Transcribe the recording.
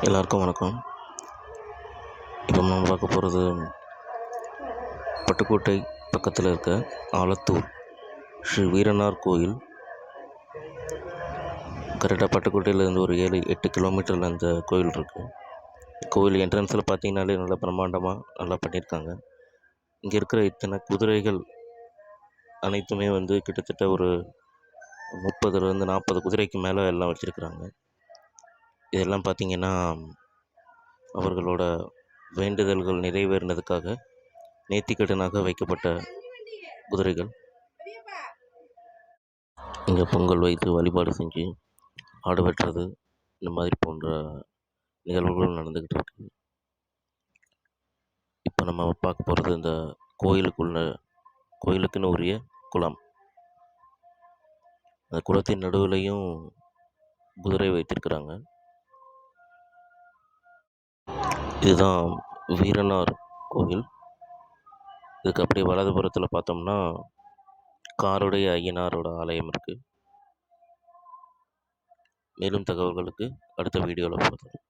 எல்லாருக்கும் வணக்கம். இப்போ நம்ம பார்க்க போகிறது பட்டுக்கோட்டை பக்கத்தில் இருக்க ஆலத்தூர் ஸ்ரீ வீரனார் கோயில். கரெக்டாக பட்டுக்கோட்டையிலேருந்து ஒரு 7-8 கிலோமீட்டரில் அந்த கோயில் இருக்குது. கோயில் என்ட்ரன்ஸில் பார்த்தீங்கன்னாலே நல்லா பிரம்மாண்டமாக நல்லா பண்ணியிருக்காங்க. இங்கே இருக்கிற இத்தனை குதிரைகள் அனைத்துமே கிட்டத்தட்ட ஒரு 30-40 குதிரைக்கு மேலே எல்லாம் வச்சுருக்குறாங்க. இதெல்லாம் பார்த்திங்கன்னா அவர்களோட வேண்டுதல்கள் நிறைவேறினதுக்காக நேர்த்திக்கடனாக வைக்கப்பட்ட குதிரைகள். இங்கே பொங்கல் வைத்து வழிபாடு செஞ்சு ஆடு வெட்டுறது இந்த மாதிரி போன்ற நிகழ்வுகள் நடந்துக்கிட்டு இருக்கு. இப்போ நம்ம பார்க்க போகிறது இந்த கோயிலுக்குன்னு உரிய குளம். அந்த குளத்தின் நடுவுலையும் குதிரை வைத்திருக்கிறாங்க. இதுதான் வீரனார் கோவில். இதுக்கு அப்படியே வலதுபுறத்தில் பார்த்தோம்னா காரோடைய ஐயனாரோட ஆலயம் இருக்குது. மேலும் தகவல்களுக்கு அடுத்த வீடியோவில் பார்க்கலாம்.